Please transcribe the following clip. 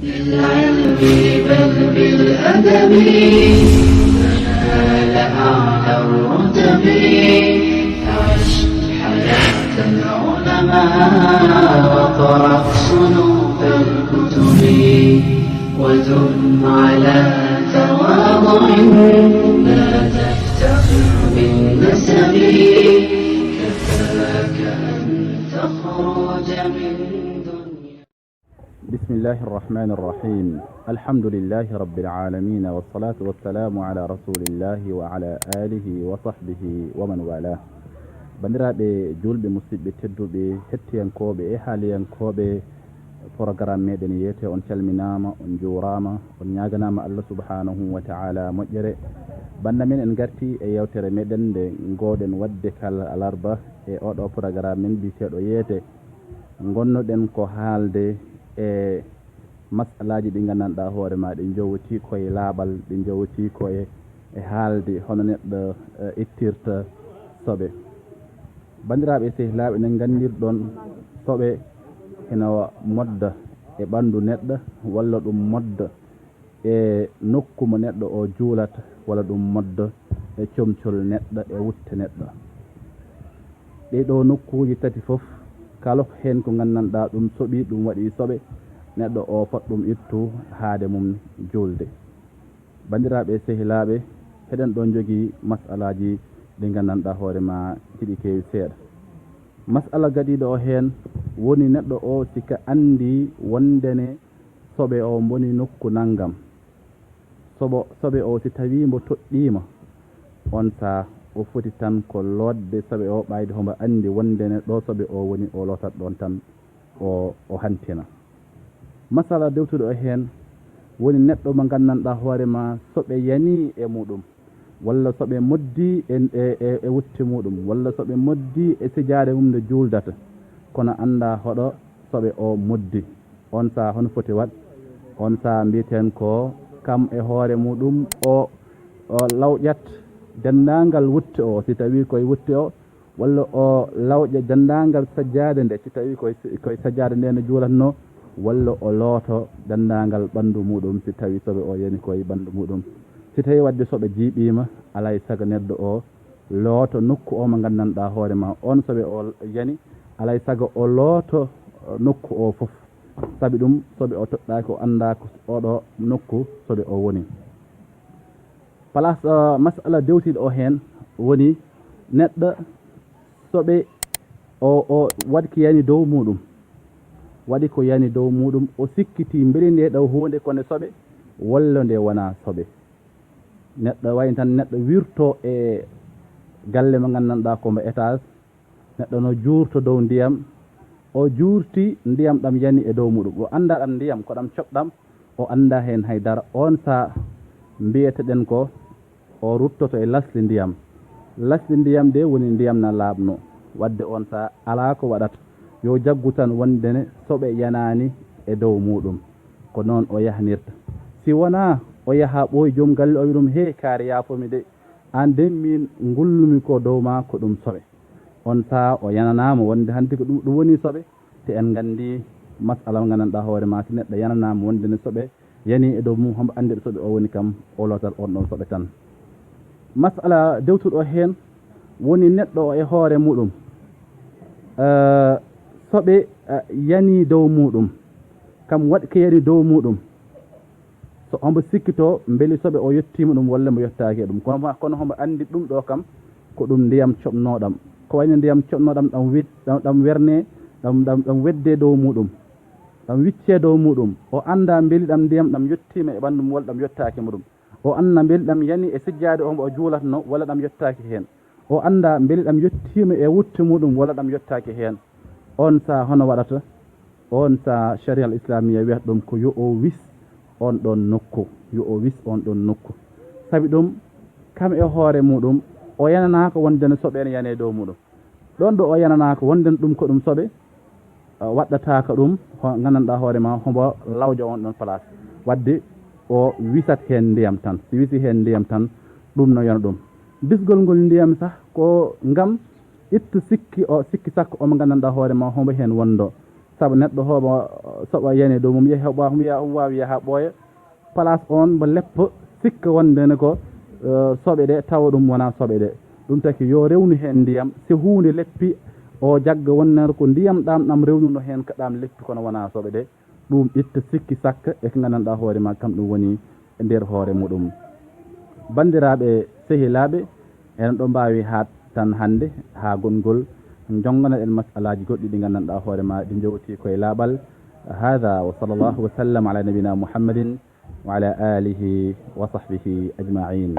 بالعلم بل بالأدب تنال أعلى الرتب عش حياة العلماء وقرأ صنوف الكتب ودم على تواضع لا تفتخر بالنسب كفاك أن تخرج من دنيا. بسم الله الرحمن الرحيم. الحمد لله رب العالمين والصلاة والسلام على رسول الله وعلى آله وصحبه ومن والاه. bandiraɓe julɓe musidɓe tedduɓe hettiyankoɓe e haaliyankoɓe programme meɗen yeete, on calminama, on juurama, on ñaganama Allah subhanahu wa ta'ala moƴƴere. banda men en garti e yewtere meɗen nde goɗen wadde kala alarba e oɗo programme men biteɗo yeete, gonnoɗen ko haalde e masalaji ɗi gandanɗa hoore ma ɗi jowti koye laaɓal, ɗi jowti koye e haalde hono neɗɗo ittirta soɓe. bandiraɓe sehilaɓe enen gandirɗon soɓe ina modda e ɓandu neɗɗo, walla ɗum modda e nokku mo neɗɗo o juulata, walla ɗum modda e comcol neɗɗo e wutte neɗɗo. ɗeɗo nokkuji tati foof kala hen ko gandanɗa ɗum soɓi, ɗum waɗi soɓe, neɗɗo o fot ɗum ittu haade mum julde. bandiraɓe sehilaɓe, heɗen ɗon jogui masalaji ɗi gandanɗa hoore ma hiɗi kewi seeɗa. masala gadiɗo o hen woni neɗɗo o sika andi wondene soɓe o boni nokku naggam, soɓe o si tawi mbo toɗɗima, on saa o foti tan ko lodde soɓe o ɓayde hombo andi wondene ɗo soɓe o woni, o lotat ɗon tan o hantina. masala dewtuɗo o hen woni neɗɗo mo gandanɗa hoore ma soɓe yani e muɗum, walla soɓe moddi e wutte muɗum, walla soɓe moddi e sijaade mum nde juuldata, kono anda hoɗo soɓe o moddi. on saa hono foti waɗ? on saa mbiten ko kam e hoore muɗum o lawƴat dendagal wutte o si tawi koye wutte o, walla o lawƴa dendagal sajjade nde si tawi koye sajjade nde no juulatno, walla o looto dendagal ɓandu muɗum si tawi soɓe o yani koye ɓandu muɗum. si tawi wadde soɓe jiiɓima, alay saago neɗɗo o looto nokku o mo gandanɗa hoore ma on soɓe o yani, alay saago o looto nokku o foof, saabi ɗum soɓe o toɗɗaki o anda ko oɗo nokku soɓe o woni. place masala dewtiɗo o hen woni neɗɗo soɓe o waɗi ko yani dow muɗum, waɗi ko yani dow muɗum, o sikkiti beeli nde ɗo hunde kone soɓe, walla nde wona soɓe. neɗɗo wayi tan neɗɗo wirto e galle mo gandanɗa komo étage, neɗɗo no juurto dow ndiyam, o juurti ndiyam ɗam yani e dow muɗum, o anda ɗam ndiyam ko ɗam coɓɗam, o anda hen haydara. on saa mbiyeteɗen ko o ruttoto e lasli ndiyam. lasli ndiyam de woni ndiyam na laaɓno, wadde on saa ala ko waɗata, yo jaggu tan wondene soɓe yanani e dow muɗum, ko noon o yahnirta. si wona o yaha ɓooyi joom galle o wi ɗum he kaari yaafomi de, an de min gullumi ko dow ma ko ɗum soɓe, on saa o yananama wonde hanti ko ɗum woni soɓe. te en gandi masala mo gandanɗa hoore ma, si neɗɗo yananama wondene soɓe yani e dow mum, hombo andi ɗo soɓe o woni kam o lotat on ɗon soɓe tan. masala dewtuɗo hen woni neɗɗo o e hoore muɗum soɓe yani dow muɗum, kam waɗi ko yani dow muɗum, so hombo sikkito beeli soɓe o yettima ɗum walla mo yettaki ɗum, kono hombo andi ɗum ɗo kam ko ɗum ndiyam coɓnoɗam, ko wayno ndiyam coɓnoɗam ɗam werne ɗam wedde dow muɗum, ɗam wicce dow muɗum, o anda beeli ɗam ndiyam ɗam yettima e ɓandu mum, walla ɗam yettaki muɗum, o anda beeli ɗam yani e sijjade hombo o juulatno, walla ɗam yettaki hen, o anda beeli ɗam yettima e wutte muɗum, walla ɗam yettaki hen. on saa hono waɗata? on saa sharia al islamia wiyata ɗum ko yo o wis on ɗon nokku, yo o wis on ɗon nokku. sabi ɗum kam e hoore muɗum o yananako wondene soɓe ene yani dow muɗum, ɗon ɗo o yananako wondene ɗum ko ɗum soɓe, waɗɗataka ɗum gandanɗa hoore ma hombo lawja on ɗon place, wadde o wisat hen ndiyam tan. si wisi hen ndiyam tan ɗum no yana ɗum. bisgol ngol ndiyam sah ko ngam ittu sikki sakko omo gandanɗa hoore ma hombo hen wondo, sabu neɗɗo hoɓa soɓa yene dow mum yehi heɓa wiya wawi yaha ɓooya place on mo leppa sikka wondene ko soɓe ɗe tawa ɗum wona soɓe ɗe ɗum taki yo rewnu hen ndiyam si hunde leppi o jagga wonnere ko ndiyam ɗam rewnuno hen ko ɗam leppi kono wona soɓe ɗe ɗum itta sikki sakka e ko gandanɗa hoore ma kam ɗum woni e nder hoore muɗum bandiraɓe sehilaɓe enen ɗo mbawi ha tan hande ha gongol jongana en masalaji goɗɗi ɗi gandanɗa hoore ma ɗi jewti koye laaɓal hada wa sallllahu wa sallam ala nabina muhammadin wa ala alihi wa sahbihi ajmain